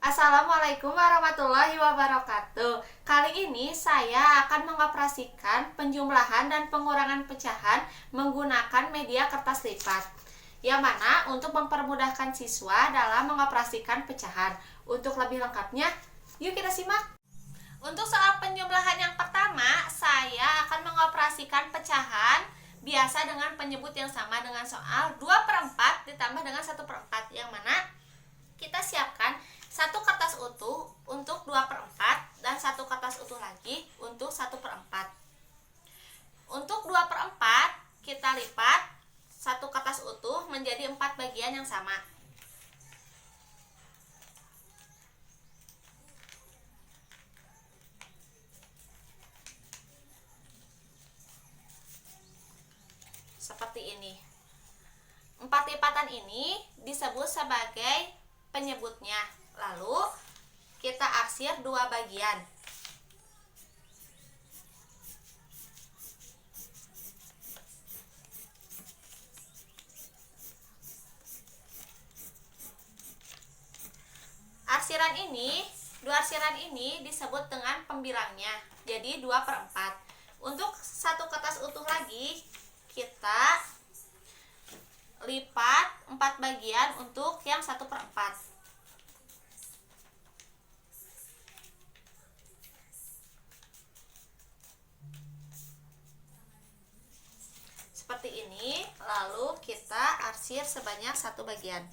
Assalamualaikum warahmatullahi wabarakatuh. Kali ini saya akan mengoperasikan penjumlahan dan pengurangan pecahan menggunakan media kertas lipat, yang mana untuk mempermudahkan siswa dalam mengoperasikan pecahan. Untuk lebih lengkapnya, yuk kita simak. Untuk soal penjumlahan yang pertama, saya akan mengoperasikan pecahan biasa dengan penyebut yang sama dengan soal 2/4 ditambah dengan 1/4, yang mana kita siapkan satu kertas utuh untuk 2/4 dan satu kertas utuh lagi untuk 1/4. Untuk 2/4 kita lipat satu kertas utuh menjadi 4 bagian yang sama. Seperti ini. 4 lipatan ini disebut sebagai penyebutnya. Lalu kita arsir 2 bagian. Dua arsiran ini disebut dengan pembilangnya. Jadi 2/4. Untuk satu kertas utuh lagi kita lipat 4 bagian untuk yang 1/4. Seperti ini, lalu kita arsir sebanyak 1 bagian.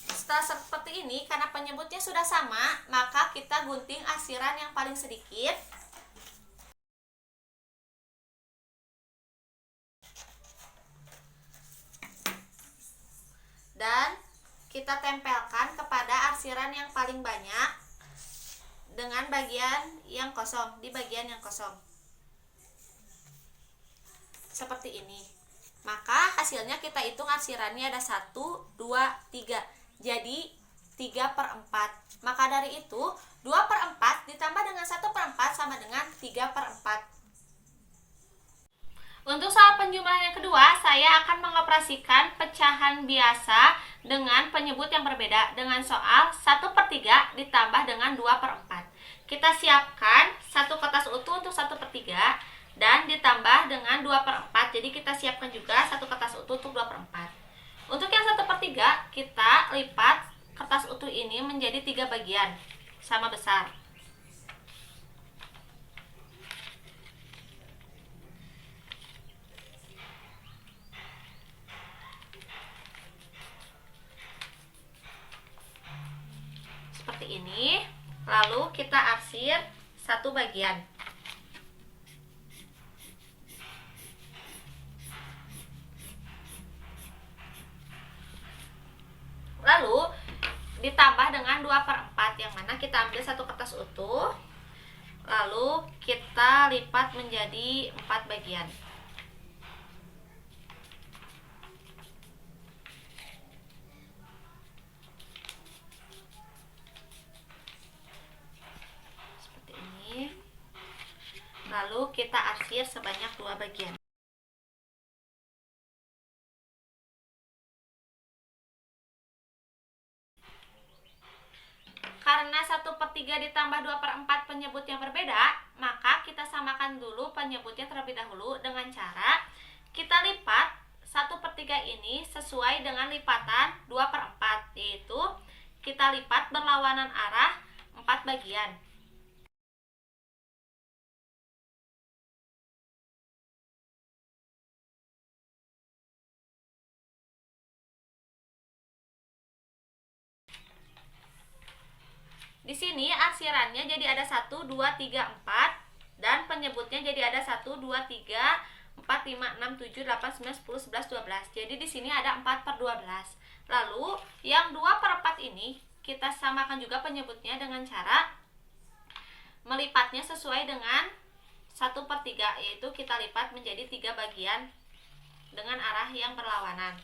Setelah seperti ini, karena penyebutnya sudah sama, maka kita gunting arsiran yang paling sedikit. Dan kita tempelkan kepada arsiran yang paling banyak dengan bagian yang kosong, di bagian yang kosong. Seperti ini. Maka hasilnya kita hitung arsirannya ada 1, 2, 3. Jadi 3/4. Maka dari itu 2/4 ditambah dengan 1/4 sama dengan 3/4. Untuk soal penjumlahan yang kedua, saya akan mengoperasikan pecahan biasa dengan penyebut yang berbeda dengan soal 1/3 ditambah dengan 2/4. Kita siapkan satu kertas utuh untuk 1/3 dan ditambah dengan 2/4. Jadi kita siapkan juga satu kertas utuh untuk 2/4. Untuk yang 1/3 kita lipat kertas utuh ini menjadi 3 bagian sama besar. Seperti ini. Lalu kita arsir 1 bagian. Lalu ditambah dengan 2/4, yang mana kita ambil satu kertas utuh, lalu kita lipat menjadi 4 bagian. Seperti ini. Lalu kita arsir sebanyak 2 bagian. Karena 1/3 ditambah 2/4 penyebut yang berbeda, maka kita samakan dulu penyebutnya terlebih dahulu dengan cara kita lipat 1/3 ini sesuai dengan lipatan 2/4, yaitu kita lipat berlawanan arah 4 bagian. Di sini arsirannya jadi ada 1, 2, 3, 4 dan penyebutnya jadi ada 1, 2, 3, 4, 5, 6, 7, 8, 9, 10, 11, 12. Jadi di sini ada 4/12. Lalu yang 2/4 ini kita samakan juga penyebutnya dengan cara melipatnya sesuai dengan 1/3, yaitu kita lipat menjadi 3 bagian dengan arah yang berlawanan.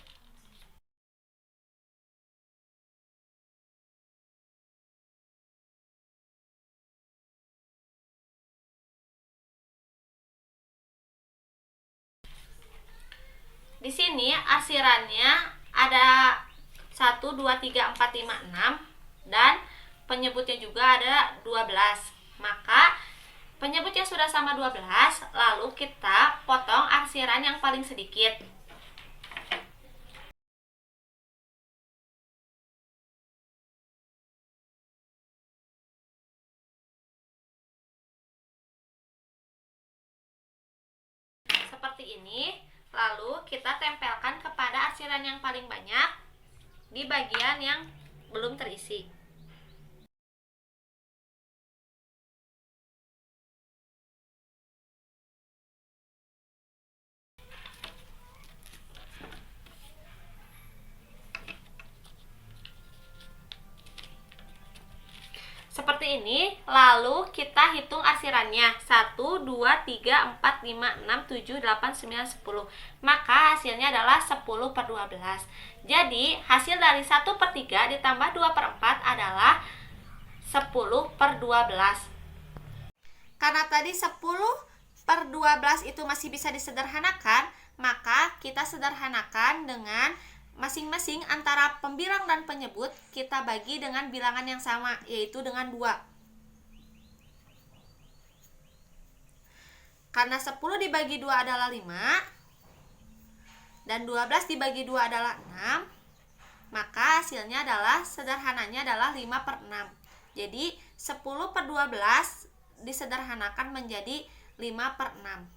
Di sini arsirannya ada 1, 2, 3, 4, 5, 6 dan penyebutnya juga ada 12. Maka penyebutnya sudah sama 12, lalu kita potong arsiran yang paling sedikit. Seperti ini. Lalu kita tempelkan kepada arsiran yang paling banyak di bagian yang belum terisi. Seperti ini, lalu kita hitung arsirannya 1, 2, 3, 4, 5, 6, 7, 8, 9, 10. Maka hasilnya adalah 10 per 12. Jadi hasil dari 1 per 3 ditambah 2 per 4 adalah 10 per 12. Karena tadi 10 per 12 itu masih bisa disederhanakan, maka kita sederhanakan dengan masing-masing antara pembilang dan penyebut kita bagi dengan bilangan yang sama, yaitu dengan 2. Karena 10 dibagi 2 adalah 5 dan 12 dibagi 2 adalah 6, maka hasilnya adalah sederhananya adalah 5 per 6. Jadi 10 per 12 disederhanakan menjadi 5 per 6.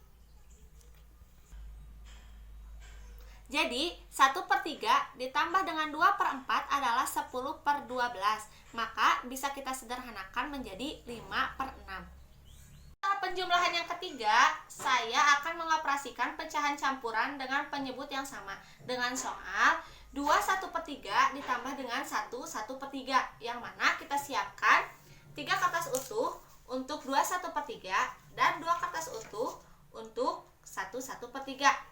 Jadi 1 per 3 ditambah dengan 2 per 4 adalah 10 per 12. Maka bisa kita sederhanakan menjadi 5 per 6. Setelah penjumlahan yang ketiga, saya akan mengoperasikan pecahan campuran dengan penyebut yang sama. Dengan soal 2 1 per 3 ditambah dengan 1 1 per 3. Yang mana kita siapkan 3 kertas utuh untuk 2 1 per 3 dan 2 kertas utuh untuk 1 1 per 3.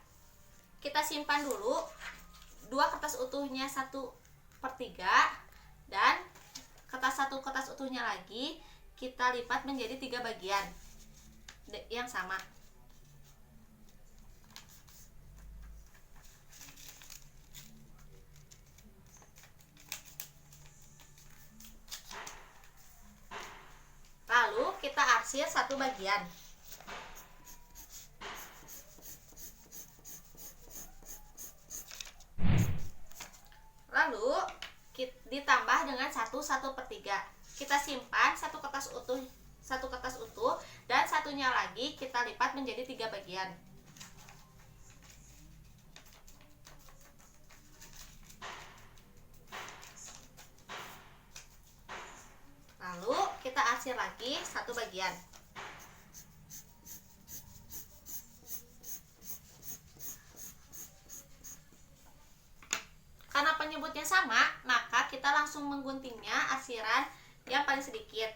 Kita simpan dulu 2 kertas utuhnya 1 per 3 dan kertas utuhnya lagi kita lipat menjadi 3 bagian yang sama. Lalu kita arsir 1 bagian. Lalu ditambah dengan 1 1 per 3. Kita simpan 1 kertas utuh dan satunya lagi kita lipat menjadi 3 bagian. Lalu kita arsir lagi 1 bagian. Karena penyebutnya sama, maka kita langsung mengguntingnya arsiran yang paling sedikit.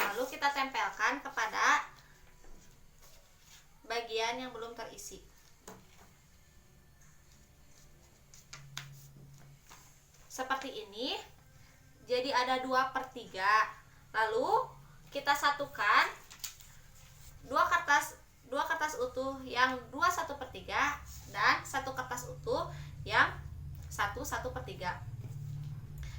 Lalu kita tempelkan kepada bagian yang belum terisi. Seperti ini. Jadi ada 2 per 3. Lalu kita satukan 2 kertas utuh yang 2 1 per 3 dan 1 kertas utuh yang 1 1 per 3.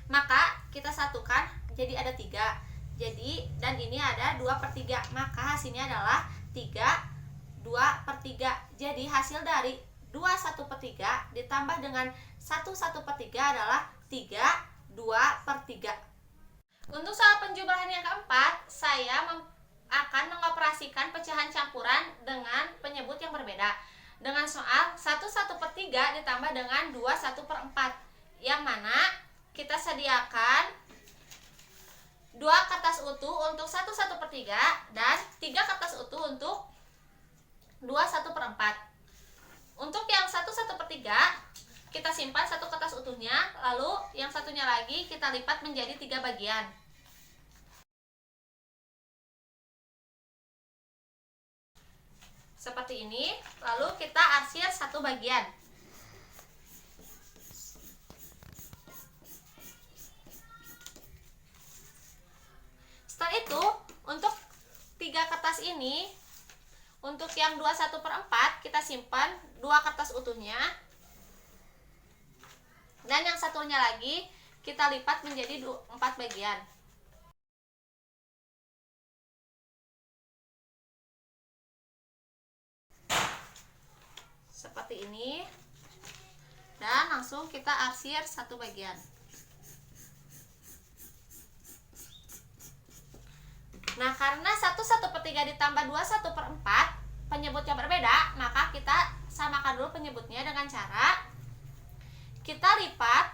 Maka kita satukan jadi ada 3. Jadi dan ini ada 2 per 3. Maka hasilnya adalah 3 2 per 3. Jadi hasil dari 2 1 per 3 ditambah dengan 1 1 per 3 adalah 3 2 per 3. Untuk soal penjumlahan yang keempat, saya akan mengoperasikan pecahan campuran dengan penyebut yang berbeda. Dengan soal 1 1 per 3 ditambah dengan 2 1 per 4. Yang mana kita sediakan 2 kertas utuh untuk 1 1 per 3 dan 3 kertas utuh untuk 2 1 per 4. Untuk yang 1 1 per 3 kita simpan 1 kertas utuhnya, lalu yang satunya lagi kita lipat menjadi 3 bagian. Seperti ini, lalu kita arsir 1 bagian. kertas ini, untuk yang 2/1/4 kita simpan 2 kertas utuhnya. Dan yang satunya lagi kita lipat menjadi 4 bagian. Seperti ini. Dan langsung kita arsir 1 bagian. Nah, karena 1/1/3 ditambah 2/1/4 penyebutnya berbeda, maka kita samakan dulu penyebutnya dengan cara kita lipat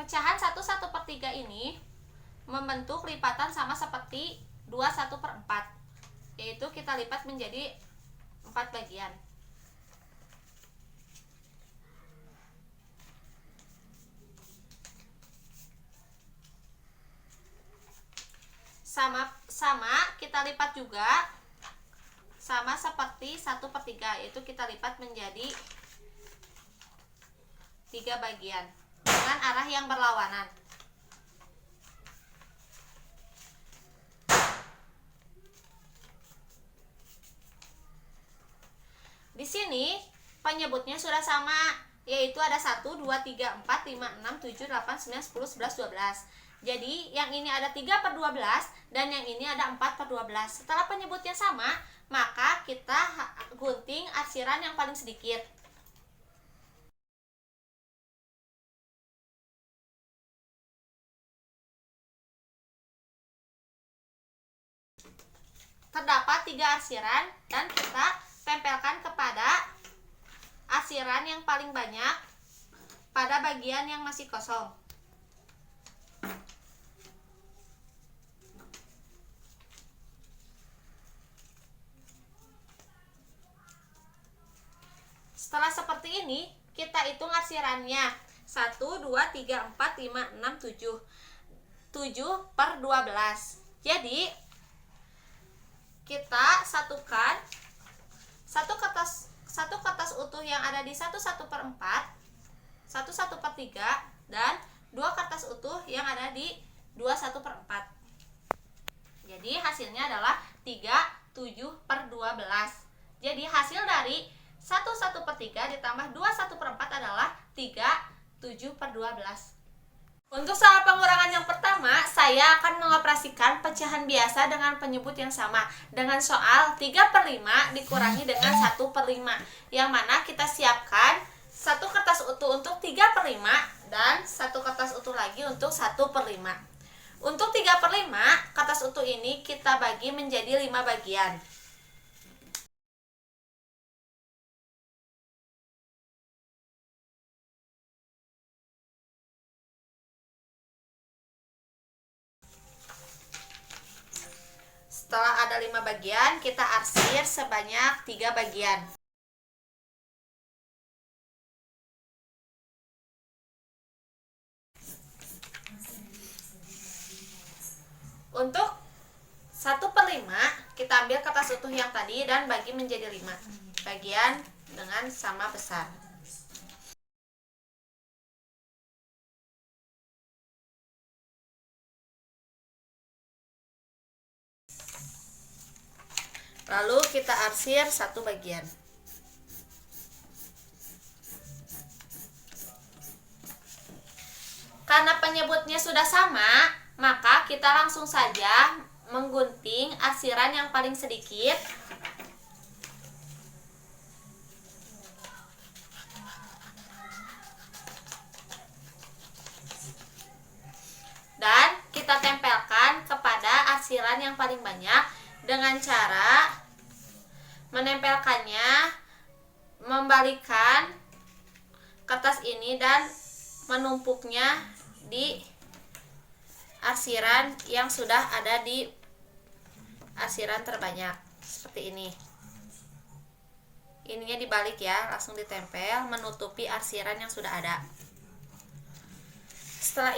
pecahan 1/1/3 ini membentuk lipatan sama seperti 2/1/4, yaitu kita lipat menjadi 4 bagian. Sama kita lipat juga sama seperti 1/3, yaitu kita lipat menjadi 3 bagian dengan arah yang berlawanan. Di sini penyebutnya sudah sama, yaitu ada 1, 2, 3, 4, 5, 6, 7, 8, 9, 10, 11, 12. Jadi yang ini ada 3/12 dan yang ini ada 4/12. Setelah penyebutnya sama, maka kita gunting arsiran yang paling sedikit. Terdapat 3 arsiran dan kita tempelkan kepada arsiran yang paling banyak pada bagian yang masih kosong. Setelah seperti ini, kita hitung arsirannya. 1, 2, 3, 4, 5, 6, 7. 7/12. Jadi kita satukan satu kertas utuh yang ada di 1/1/4, 1/1/3, dan 2 kertas utuh yang ada di 2/1/4. Jadi hasilnya adalah 3/7/12. Jadi hasil dari 1/1/3 ditambah 2/1/4 adalah 3/7/12. Untuk soal pengurangan yang pertama, saya akan mengoperasikan pecahan biasa dengan penyebut yang sama, dengan soal 3/5 dikurangi dengan 1/5, yang mana kita siapkan 1 kertas utuh untuk 3/5 dan 1 kertas utuh lagi untuk 1/5. Untuk 3/5, kertas utuh ini kita bagi menjadi 5 bagian. Setelah ada 5 bagian, kita arsir sebanyak 3 bagian. Untuk 1/5, kita ambil kertas utuh yang tadi dan bagi menjadi 5 bagian dengan sama besar. Lalu kita arsir 1 bagian. Karena penyebutnya sudah sama, maka kita langsung saja menggunting arsiran yang paling sedikit. Dan kita tempelkan kepada arsiran yang paling banyak dengan cara menempelkannya, membalikkan kertas ini dan menumpuknya di arsiran yang sudah ada di arsiran terbanyak seperti ini. Ininya dibalik ya, langsung ditempel menutupi arsiran yang sudah ada. Setelah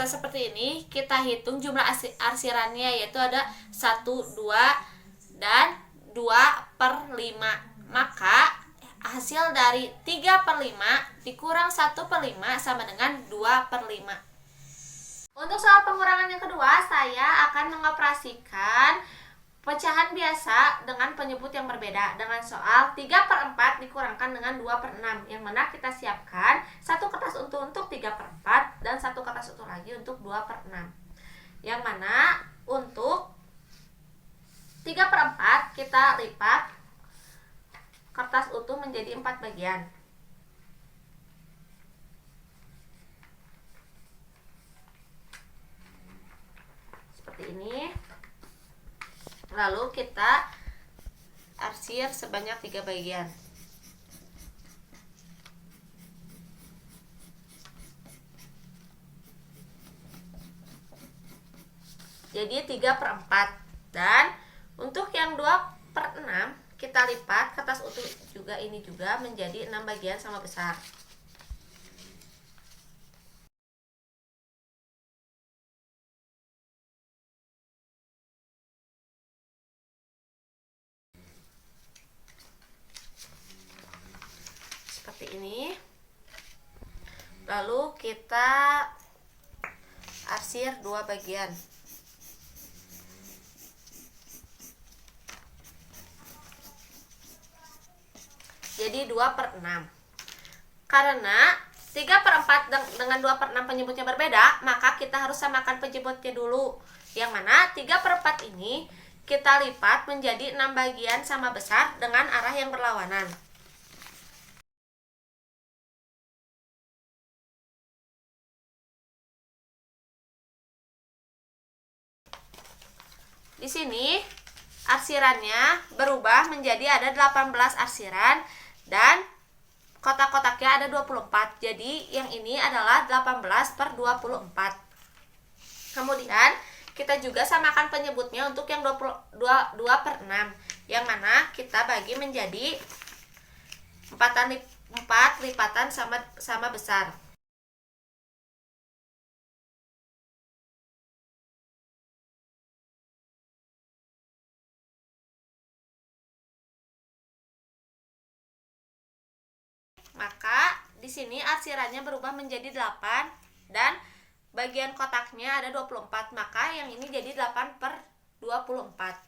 seperti ini, kita hitung jumlah arsirannya, yaitu ada 1, 2 dan 2/5. Maka hasil dari 3/5 dikurang 1/5 sama dengan 2/5. Untuk soal pengurangan yang kedua, saya akan mengoperasikan pecahan biasa dengan penyebut yang berbeda dengan soal 3/4 dikurangkan dengan 2/6, yang mana kita siapkan satu kertas untuk 3/4 dan satu kertas utuh lagi untuk 2/6. Yang mana untuk 3/4 kita lipat kertas utuh menjadi 4 bagian. Seperti ini. Lalu kita arsir sebanyak 3 bagian. Jadi 3/4. Dan untuk yang 2/6 kita lipat kertas utuh juga ini juga menjadi 6 bagian sama besar. Seperti ini. Lalu kita arsir 2 bagian. Jadi 2/6. Karena 3/4 dengan 2/6 penyebutnya berbeda, maka kita harus samakan penyebutnya dulu. Yang mana 3/4 ini kita lipat menjadi 6 bagian sama besar dengan arah yang berlawanan. Di sini arsirannya berubah menjadi ada 18 arsiran dan kotak-kotaknya ada 24. Jadi yang ini adalah 18/24. Kemudian kita juga samakan penyebutnya untuk yang 2/6, yang mana kita bagi menjadi 4 lipatan sama besar. Maka di sini arsirannya berubah menjadi 8 dan bagian kotaknya ada 24. Maka yang ini jadi 8/24.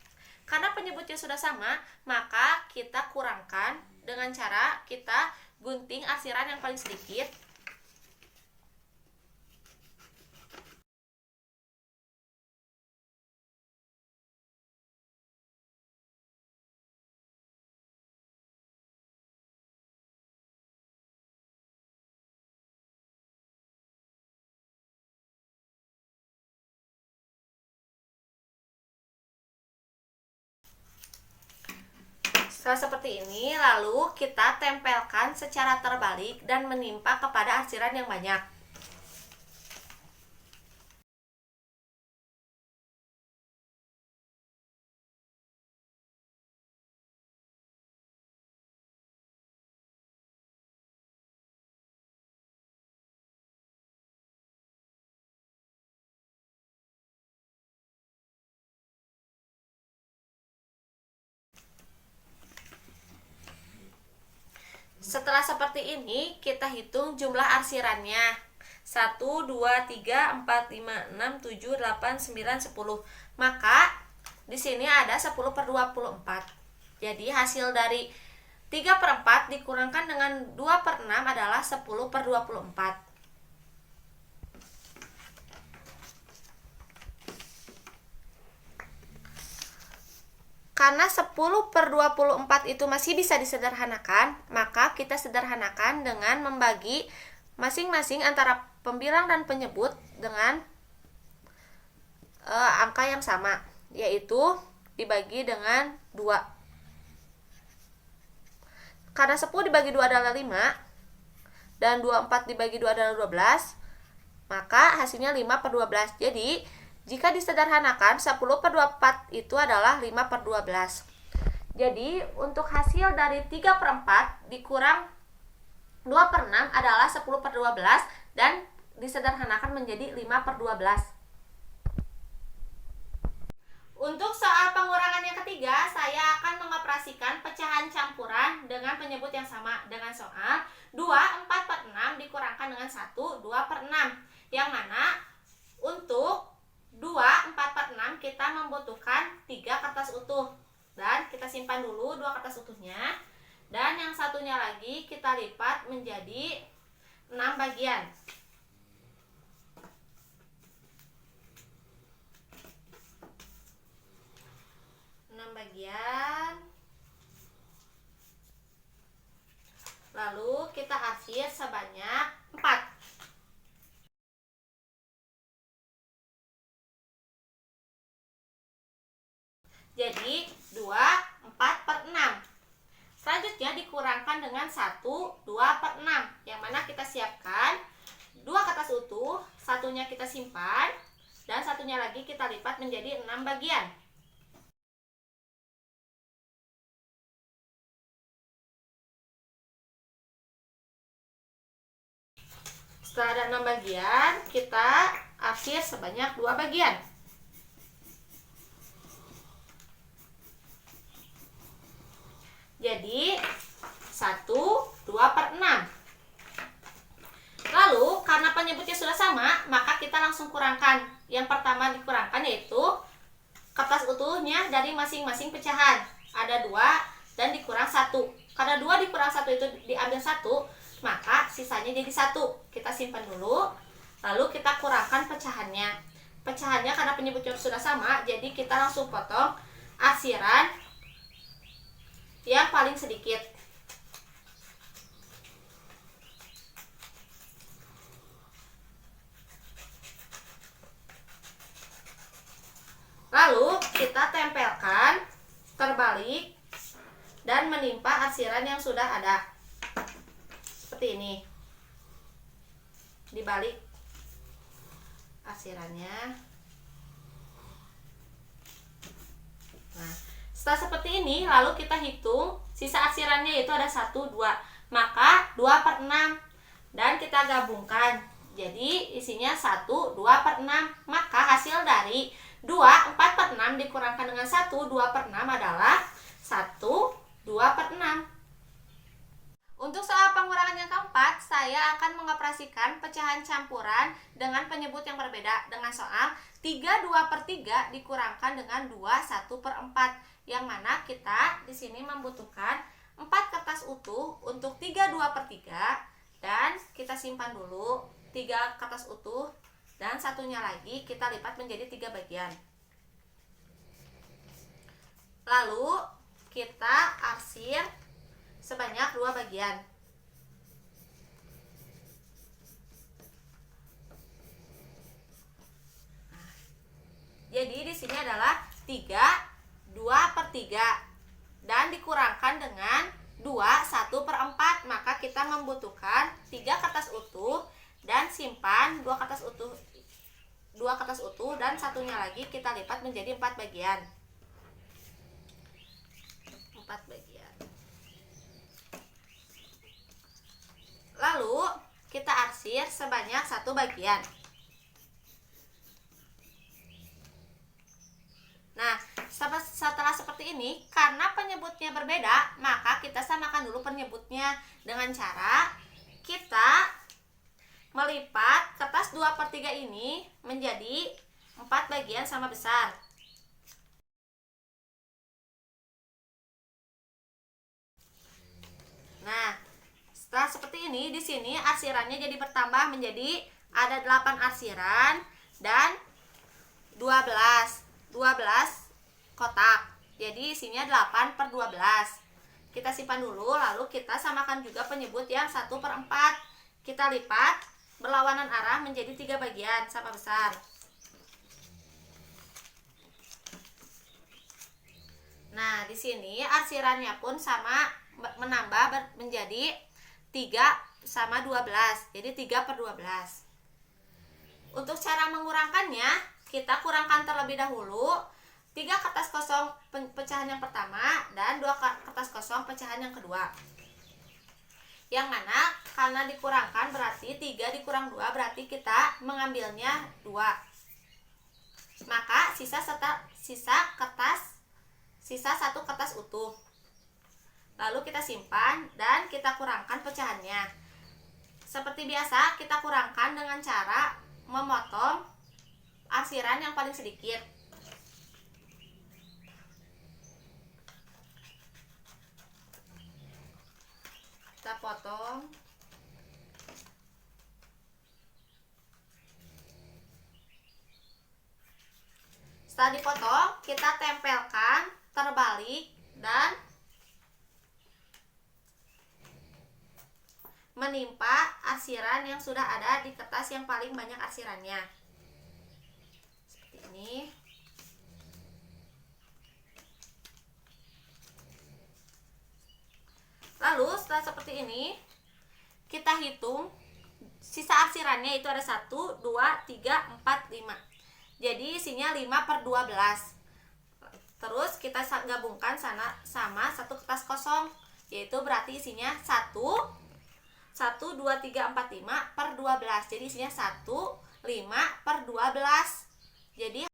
Karena penyebutnya sudah sama, maka kita kurangkan dengan cara kita gunting arsiran yang paling sedikit. Setelah seperti ini, lalu kita tempelkan secara terbalik dan menimpa kepada arsiran yang banyak. Setelah seperti ini, kita hitung jumlah arsirannya. 1, 2, 3, 4, 5, 6, 7, 8, 9, 10. Maka di sini ada 10/24. Jadi hasil dari 3/4 dikurangkan dengan 2/6 adalah 10/24. Karena 10/24 itu masih bisa disederhanakan, maka kita sederhanakan dengan membagi masing-masing antara pembilang dan penyebut dengan angka yang sama, yaitu dibagi dengan 2. Karena 10 dibagi 2 adalah 5 dan 24 dibagi 2 adalah 12, maka hasilnya 5/12. Jadi jika disederhanakan, 10/24 itu adalah 5/12. Jadi untuk hasil dari 3/4 dikurang 2/6 adalah 10/12 dan disederhanakan menjadi 5/12. Untuk soal pengurangan yang ketiga, saya akan mengoperasikan pecahan campuran dengan penyebut yang sama dengan soal 2/4/6 dikurangkan dengan 1, 2/6. Yang mana Untuk 2, 4 per 6 kita membutuhkan 3 kertas utuh. Dan kita simpan dulu 2 kertas utuhnya. Dan yang satunya lagi kita lipat menjadi 6 bagian. Lalu kita arsir sebanyak 4. Jadi 2, 4 per 6. Selanjutnya dikurangkan dengan 1, 2 per 6. Yang mana kita siapkan 2 kertas utuh, satunya kita simpan, dan satunya lagi kita lipat menjadi 6 bagian. Setelah ada 6 bagian, kita arsir sebanyak 2 bagian. Jadi 1, 2 per 6. Lalu karena penyebutnya sudah sama, maka kita langsung kurangkan. Yang pertama dikurangkan yaitu kertas utuhnya dari masing-masing pecahan. Ada 2 dan dikurang 1. Karena 2 dikurang 1 itu diambil 1, maka sisanya jadi 1. Kita simpan dulu, lalu kita kurangkan pecahannya. Pecahannya karena penyebutnya sudah sama, jadi kita langsung potong arsiran yang paling sedikit. Lalu kita tempelkan terbalik dan menimpa arsiran yang sudah ada. Seperti ini. Dibalik arsirannya. Nah, setelah seperti ini, lalu kita hitung sisa arsirannya yaitu ada 1, 2. Maka 2 per 6. Dan kita gabungkan. Jadi isinya 1, 2 per 6. Maka hasil dari 2, 4 per 6 dikurangkan dengan 1, 2 per 6 adalah 1, 2 per 6. Untuk soal pengurangan yang keempat, saya akan mengoperasikan pecahan campuran dengan penyebut yang berbeda dengan soal 3, 2 per 3 dikurangkan dengan 2, 1 per 4. Yang mana kita di sini membutuhkan 4 kertas utuh untuk 3, 2 per 3. Dan kita simpan dulu 3 kertas utuh dan satunya lagi kita lipat menjadi 3 bagian. Lalu kita arsir sebanyak 2 bagian. Nah, jadi di sini adalah 3, 2 per 3 dan dikurangkan dengan 2, 1 per 4. Maka kita membutuhkan 3 kertas utuh dan simpan 2 kertas utuh dan satunya lagi kita lipat menjadi 4 bagian. 4 bagian. Lalu kita arsir sebanyak 1 bagian. Nah, setelah seperti ini, karena penyebutnya berbeda, maka kita samakan dulu penyebutnya dengan cara kita melipat kertas 2 per 3 ini menjadi 4 bagian sama besar. Nah, setelah seperti ini, di sini arsirannya jadi bertambah menjadi ada 8 arsiran dan 12 kotak. Jadi isinya 8 per 12. Kita simpan dulu, lalu kita samakan juga penyebut yang 1 per 4. Kita lipat berlawanan arah menjadi 3 bagian sama besar. Nah, di sini arsirannya pun sama menambah menjadi 3 sama 12. Jadi 3 per 12. Untuk cara mengurangkannya, kita kurangkan terlebih dahulu 3 kertas kosong pecahan yang pertama dan 2 kertas kosong pecahan yang kedua. Yang mana karena dikurangkan berarti 3 dikurang 2 berarti kita mengambilnya 2. Maka sisa 1 kertas utuh. Lalu kita simpan dan kita kurangkan pecahannya. Seperti biasa kita kurangkan dengan cara memotong arsiran yang paling sedikit. Kita potong. Setelah dipotong, kita tempelkan terbalik dan menimpa arsiran yang sudah ada di kertas yang paling banyak arsirannya. Seperti ini. Lalu setelah seperti ini, kita hitung sisa arsirannya itu ada 1, 2, 3, 4, 5. Jadi isinya 5/12. Terus kita gabungkan sama satu kertas kosong, yaitu berarti isinya 1, 2, 3, 4, 5/12. Jadi isinya 1, 5/12. Jadi